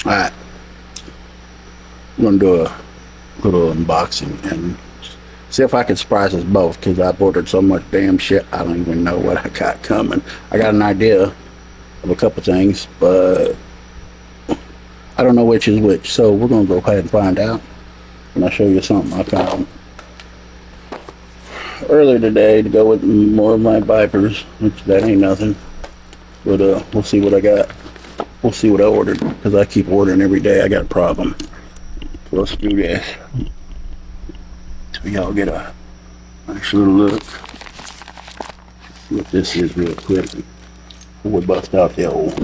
Alright, I'm gonna do a little unboxing and see if I can surprise us both because I've ordered so much damn shit I don't even know what I got coming. I got an idea of a couple things, but I don't know which is which, so we're gonna go ahead and find out. And I'll show you something I found earlier today to go with more of my Vipers, which that ain't nothing. But we'll see what I got. We'll see what I ordered because I keep ordering every day. I got a problem. So let's do this. So y'all get a nice little look. See what this is real quick. We'll bust out the old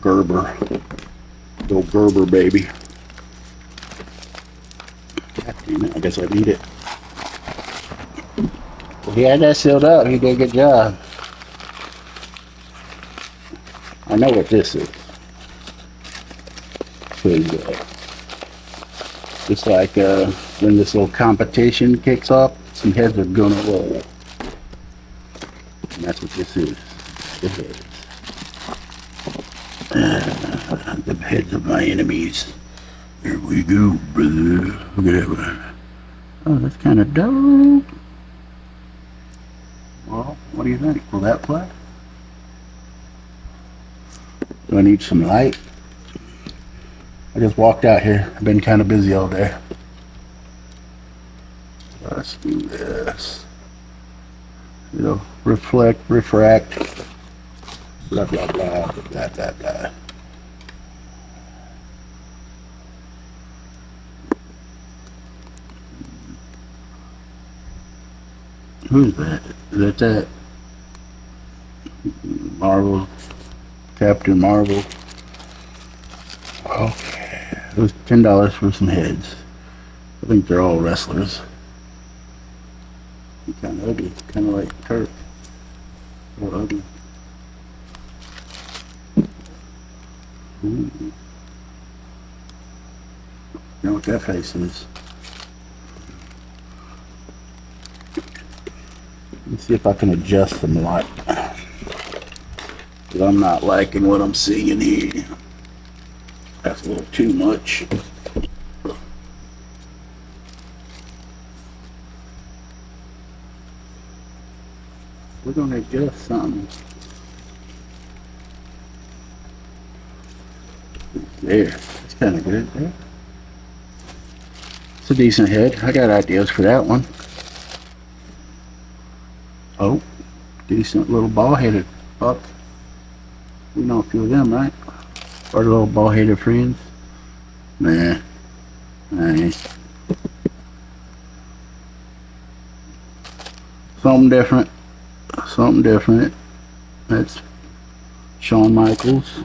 Gerber. The old Gerber baby. God damn it, I guess I need it. Well, he had that sealed up. He did a good job. I know what this is. It's like when this little competition kicks off, some heads are gonna roll. And that's what this is. The heads. The heads of my enemies. Here we go, brother. Look at that one. Oh, that's kind of dope. Well, what do you think? Will that play? Do I need some light? I just walked out here. I've been kind of busy all day. Let's do this. You know, reflect, refract, blah, blah, blah, blah, blah, blah. Who's that? Is that Marvel? Captain Marvel? Okay. It was $10 for some heads. I think they're all wrestlers. Kind of ugly. Kind of like Turk. Or ugly. Ooh. You know what that face is? Let's see if I can adjust some light. Because I'm not liking what I'm seeing here. That's a little too much. We're going to adjust something. There. That's kind of good there. It's a decent head. I got ideas for that one. Oh, decent little ball-headed buck. We know a few of them, right? Or the little ball-headed friends. Nah. Nice. Something different. Something different. That's Shawn Michaels.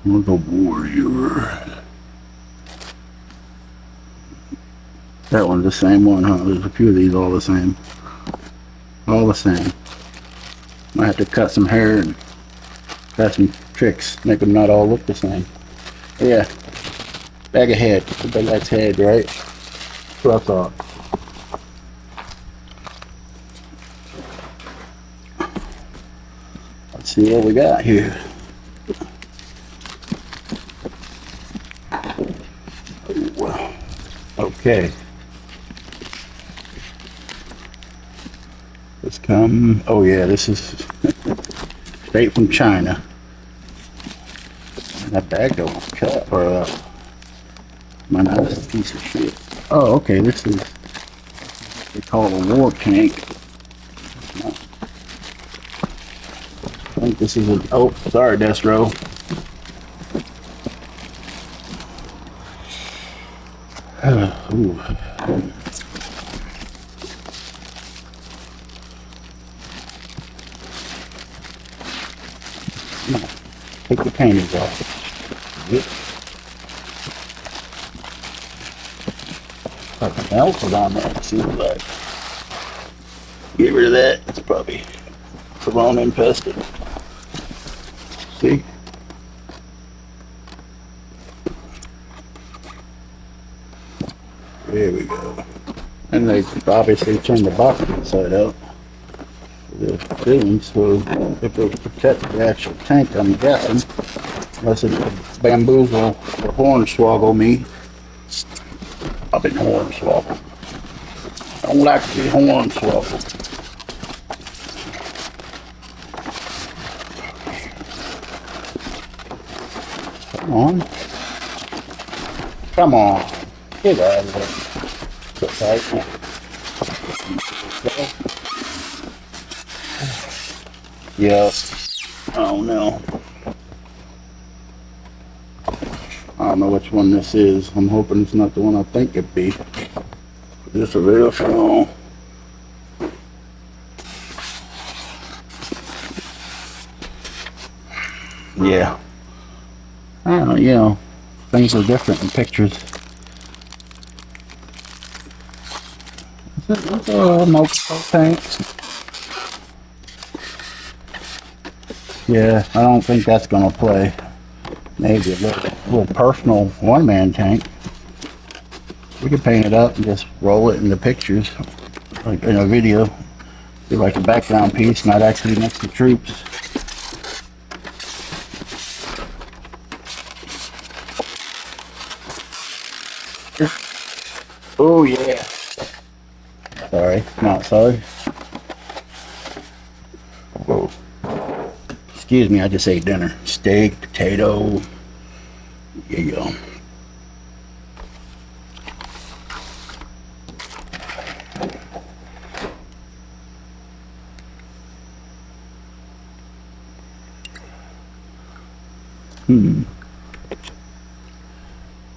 The Warrior. That one's the same one, huh? There's a few of these all the same. All the same. Might have to cut some hair and cut some tricks. Make them not all look the same. But yeah. Bag of head. Everybody likes head, right? That's what I thought. Let's see what we got here. Ooh. Okay. Let's come. Oh yeah, this is straight from China. That bag don't cut or man, that's a piece of shit. Oh, okay, this is they call it a war tank. I think this is an oh sorry, Destro. Ooh. Take the paintings off. Yep. Fucking melted on there, it seems like. Get rid of that. It's probably corona infested. See? There we go. And they obviously turned the box inside out. the ceiling, so if it would protect the actual tank, I'm guessing, unless it would bamboozle or hornswoggle me. I've been hornswoggled. I don't like to be hornswoggled. Come on. Come on. Get out of there. Sit right now. Yep. Oh no. I don't know which one this is. I'm hoping it's not the one I think it'd be. Just a real small. Yeah. I don't know, you know, things are different in pictures. It's a multiple tank. Yeah, I don't think that's gonna play. Maybe a little personal one-man tank. We could paint it up and just roll it in the pictures, like in a video. Be like a background piece, not actually next to troops. Oh yeah. Sorry, not sorry. Whoa. Excuse me, I just ate dinner. Steak, potato. There you go.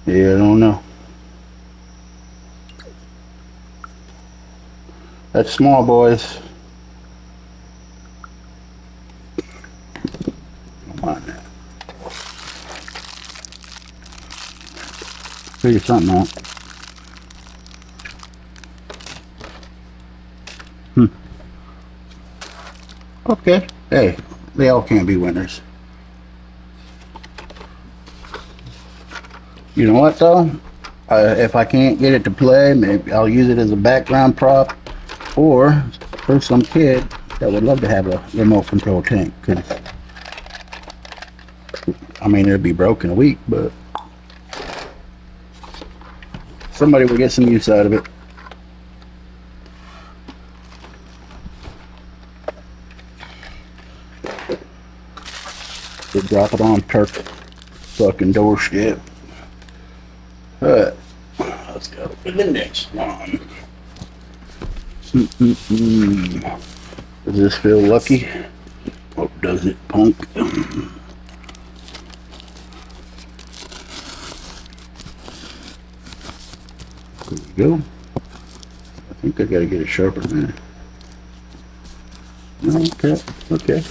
Yeah, I don't know. That's small, boys. Don't mind that. Figure something out. Okay. Hey, they all can't be winners. You know what though? If I can't get it to play, maybe I'll use it as a background prop, or for some kid that would love to have a remote control tank. Cause I mean, it'd be broke in a week, but somebody would get some use out of it. To drop it on Turk fucking doorstep. Alright, let's go for the next one. Does this feel lucky? Or does it, punk? There we go. I think I gotta get it sharper than that. Okay, okay.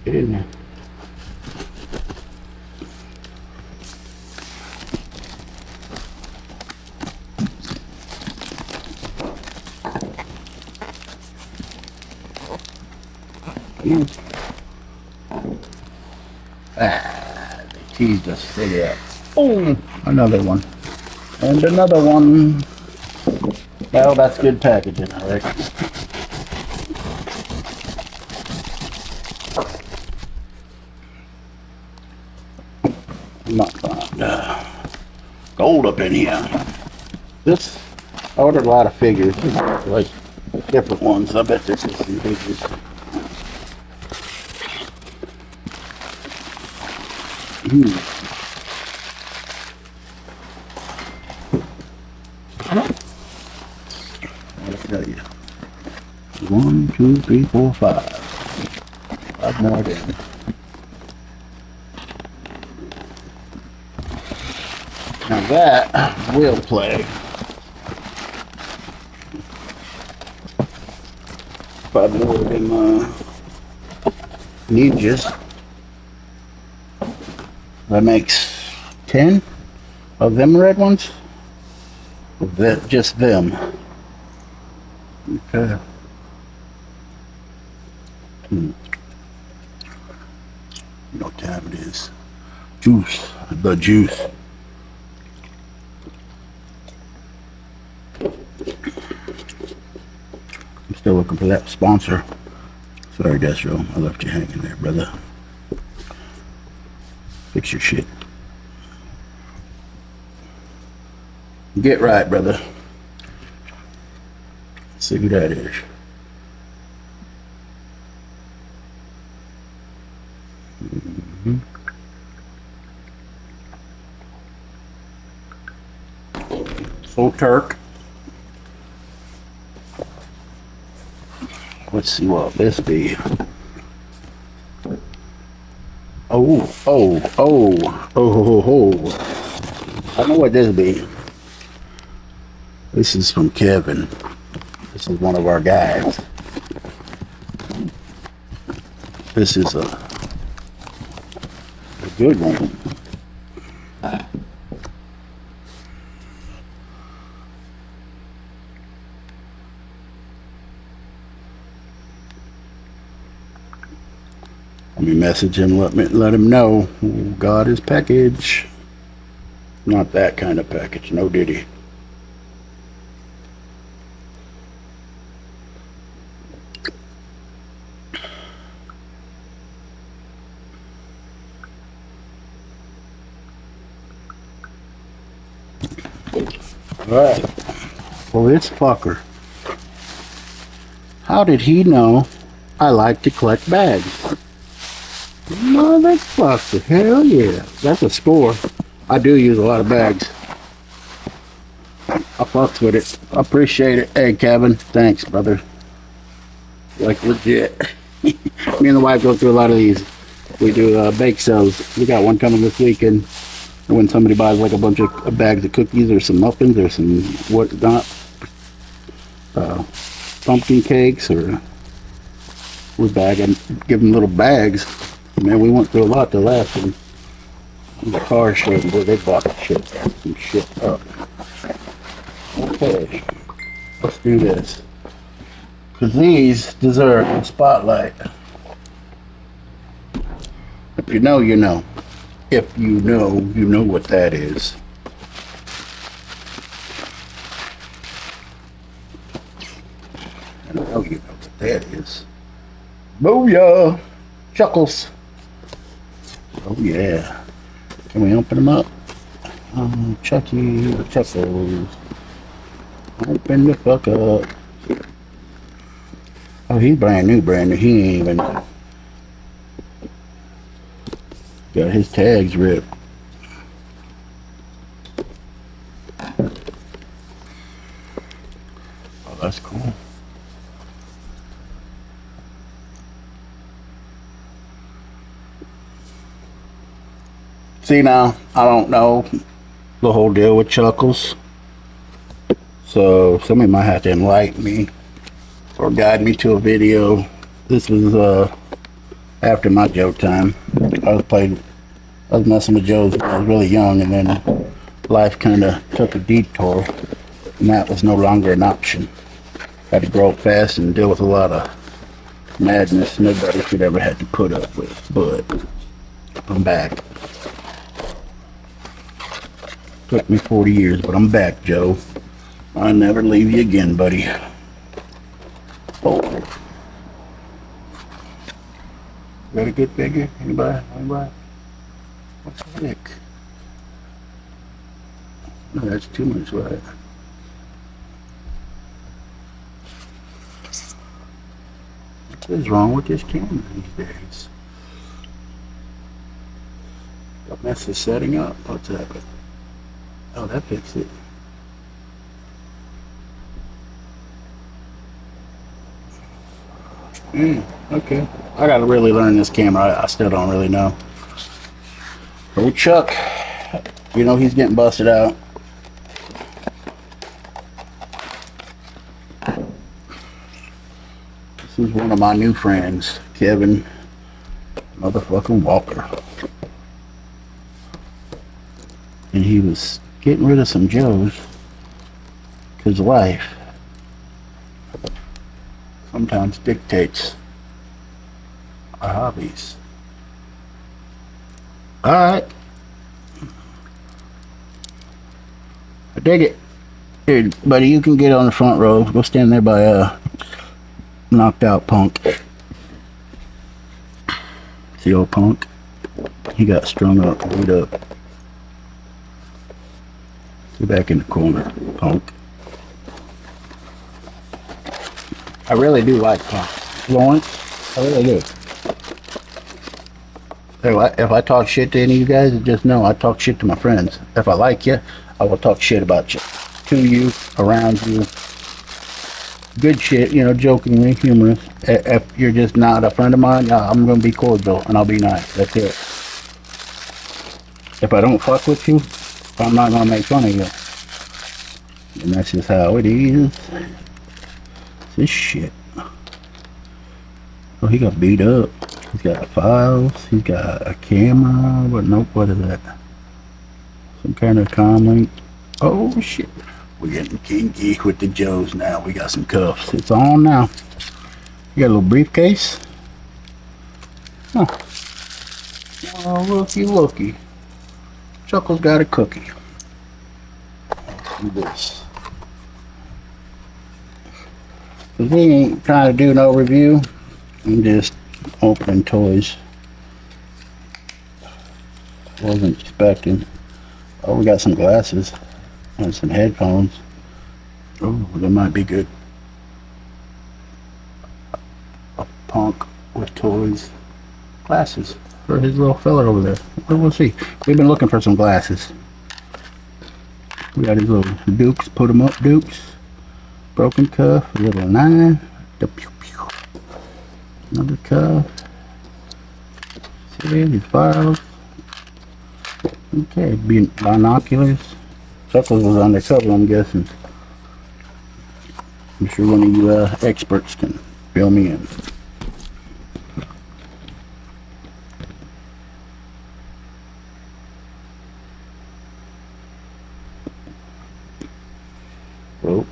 Get in there. Ah, they teased us. Look at that. Oh, another one. And another one. Well, that's good packaging, I reckon. Not find gold up in here. This, I ordered a lot of figures, like different ones. I bet this is some figures. I'll tell you. 1, 2, 3, 4, 5. 5 more then. Now that will play. 5 more of them ninjas. That makes 10 of them red ones. That just them. Okay. You know what time it is. Juice. The juice. I'm still looking for that sponsor. Sorry, Destro. I left you hanging there, brother. Fix your shit. Get right, brother. Let's see who that is. So Turk. Let's see what this be. Oh. I know what this be. This is from Kevin. This is one of our guys. This is a good one. Let me message him, let him know. Got his package. Not that kind of package, no diddy. Alright. Well, this fucker. How did he know I like to collect bags? Motherfucker. Hell yeah. That's a score. I do use a lot of bags. I fucks with it. I appreciate it. Hey, Kevin. Thanks, brother. Like, legit. Me and the wife go through a lot of these. We do bake sales. We got one coming this weekend. When somebody buys like a bunch of bags of cookies or some muffins or some whatnot, pumpkin cakes, or we bag and give them little bags. Man, we went through a lot the last one. The car showed where they bought some shit up. Okay, let's do this. Because these deserve a spotlight. If you know, you know. If you know what that is. I know you know what that is. Booyah! Chuckles. Oh yeah. Can we open them up? Chucky, Chuckles. Open the fuck up. Oh, he's brand new. He ain't even got his tags ripped. Oh, that's cool. See, now, I don't know the whole deal with Chuckles. So somebody might have to enlighten me or guide me to a video. This was after my Joe time. I was messing with Joe's when I was really young, and then life kind of took a detour, and that was no longer an option. Had to grow up fast and deal with a lot of madness nobody should ever had to put up with. But I'm back. Took me 40 years, but I'm back, Joe. I'll never leave you again, buddy. Oh. Got a good figure? Anybody? What's the heck? No, that's too much light. What is wrong with this camera these days? Got mess is setting up. What's happening? Oh, that fixed it. Okay. I gotta really learn this camera. I still don't really know. Old Chuck, you know he's getting busted out. This is one of my new friends, Kevin motherfucking Walker. And he was getting rid of some Joes because life sometimes dictates our hobbies. Alright. I dig it. Here, buddy, you can get on the front row. Go stand there by knocked out Punk. See old Punk? He got strung up, beat up. Get back in the corner, Punk. I really do like Punk. Lawrence, I really do. If I talk shit to any of you guys, just know I talk shit to my friends. If I like you, I will talk shit about you. To you, around you. Good shit, you know, jokingly, humorous. If you're just not a friend of mine, I'm going to be cordial and I'll be nice. That's it. If I don't fuck with you, I'm not going to make fun of you. And that's just how it is. This shit. Oh, he got beat up. He's got files. He's got a camera. But nope, what is that? Some kind of comment. Oh shit. We're getting kinky with the Joes now. We got some cuffs. It's on now. You got a little briefcase? Huh. Oh, looky, looky. Chuckle's got a cookie. Do this. Cause we ain't trying to do no review. I'm just opening toys. Wasn't expecting. Oh, we got some glasses and some headphones. Oh, that might be good. A Punk with toys. Glasses for his little fella over there. Well, we'll see. We've been looking for some glasses. We got his little Dukes. Put them up, Dukes. Broken cuff. A little 9. The pew pew. Another cuff. See his files. Okay, binoculars. Chuckles was undercover, I'm guessing. I'm sure one of you experts can fill me in. Oh.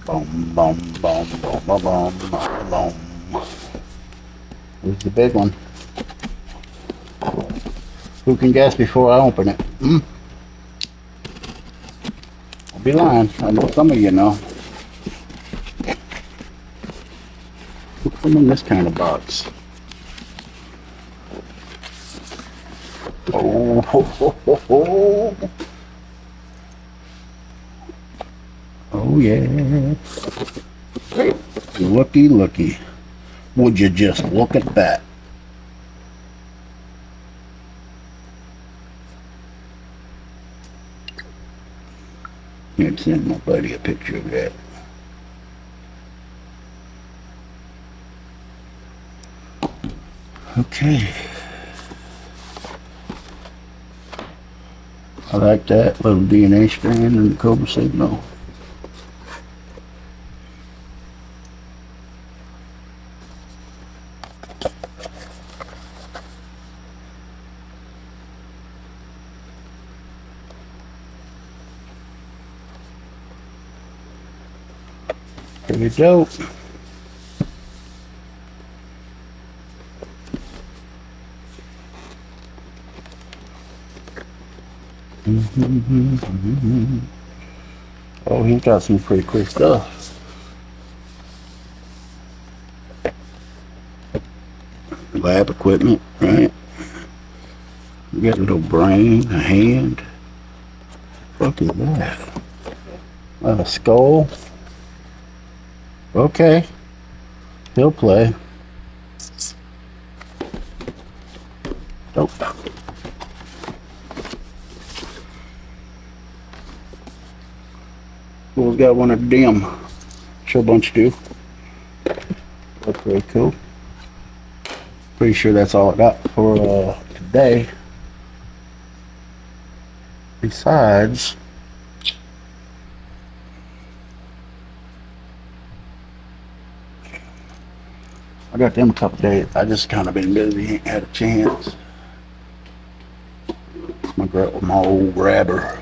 Boom, boom, boom, boom, boom, boom, boom. Here's the big one. Who can guess before I open it? I'll be lying. I know some of you know. Put them in this kind of box. Oh, ho, ho, ho, ho. Oh yeah. Looky, looky. Would you just look at that? I'd send my buddy a picture of that. Okay. I like that little DNA strand and the Cobra signal. Pretty dope. Oh, he's got some pretty cool stuff. Lab equipment, right? You got a little brain, a hand. What the fuck is that? A skull. Okay. He'll play. Dope. Fool's got one of them. Sure bunch do. That's very cool. Pretty sure that's all I got for today. Besides, I got them a couple days. I just kind of been busy, ain't had a chance. My old grabber.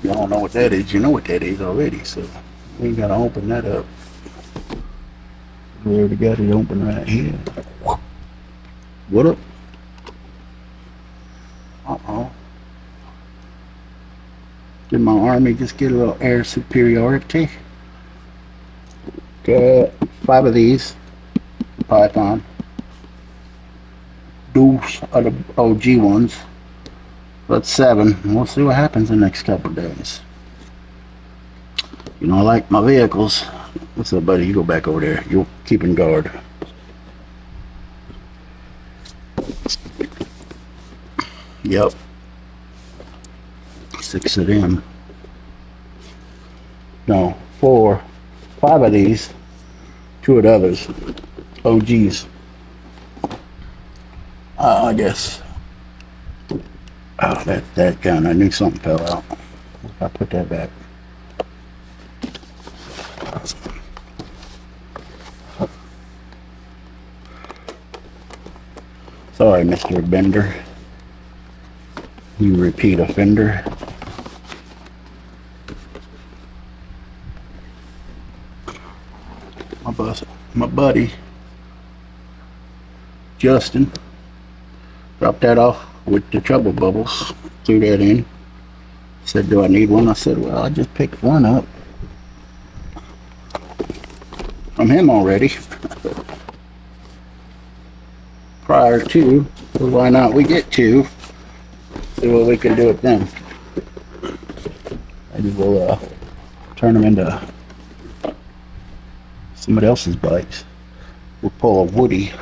You don't know what that is, you know what that is already, so we gotta open that up. We already got it open right here. What up? Uh-oh. Did my army just get a little air superiority? Got 5 of these. Python. Deuce are the OG ones. That's 7. We'll see what happens in the next couple of days. You know, I like my vehicles. What's up, buddy? You go back over there. You're keeping guard. Yep. 6 of them. No, 4. 5 of these. 2 of the others. OGs. I guess. Oh, that gun. I knew something fell out. I put that back. Sorry, Mr. Bender. You repeat offender. My buddy, Justin, dropped that off with the trouble bubbles. Threw that in. Said, do I need one? I said, well, I just picked one up from him already prior to, so why not we get 2, see what we can do with them. Maybe we'll turn them into somebody else's bikes. We'll pull a Woody.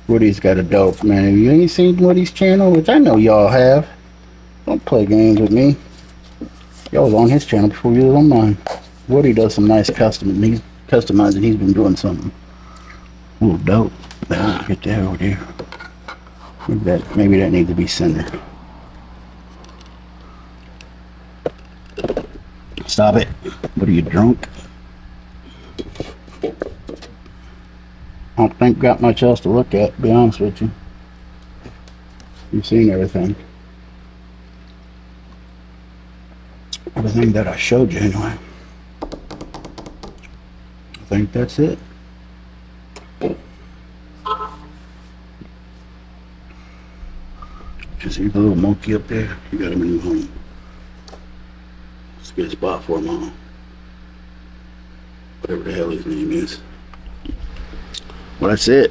Woody's got a dope, man. You ain't seen Woody's channel, which I know y'all have. Don't play games with me. Y'all was on his channel before you was on mine. Woody does some nice customizing. He's been doing something a little dope. Get that over there. Maybe that needs to be centered. Stop it. What are you, drunk? I don't think got much else to look at, to be honest with you. You've seen everything. Everything that I showed you anyway. I think that's it. Just see the little monkey up there? You got him a new home. It's a good spot for him, huh? Whatever the hell his name is. Well, that's it.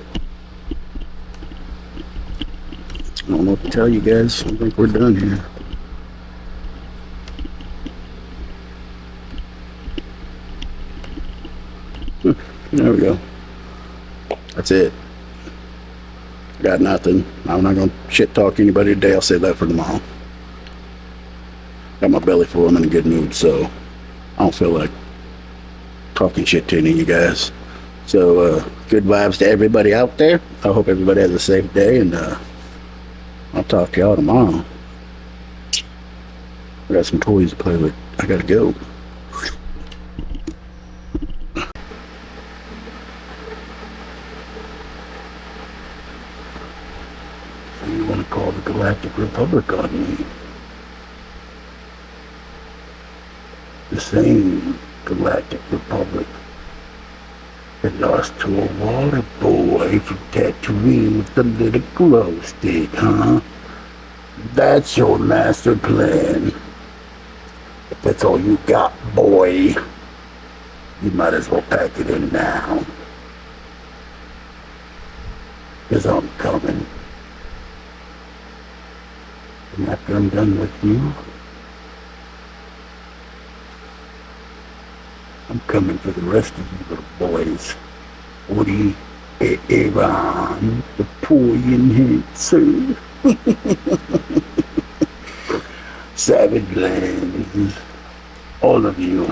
I don't know what to tell you guys. I think we're done here. There we go. That's it. Got nothing. I'm not gonna shit talk anybody today. I'll save that for tomorrow. Got my belly full. I'm in a good mood, so I don't feel like talking shit to any of you guys. So good vibes to everybody out there. I hope everybody has a safe day, and I'll talk to y'all tomorrow. I got some toys to play with. I gotta go. You want to call the Galactic Republic on me? The same Galactic Republic that lost to a water boy from Tatooine with the little glow stick, huh? That's your master plan. If that's all you got, boy, you might as well pack it in now. 'Cause I'm coming. And after I'm done with you, I'm coming for the rest of you little boys. Woody, Aaron, the Toyenhancer, Savage Lands, all of you.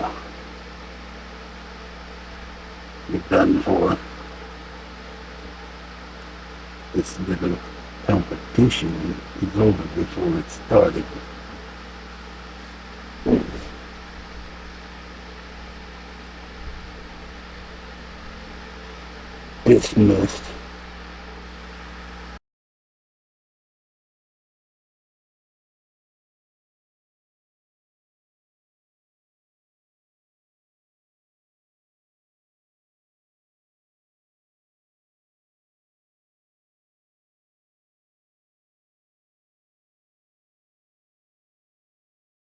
You're done for. This little competition is over before it started. Dismissed.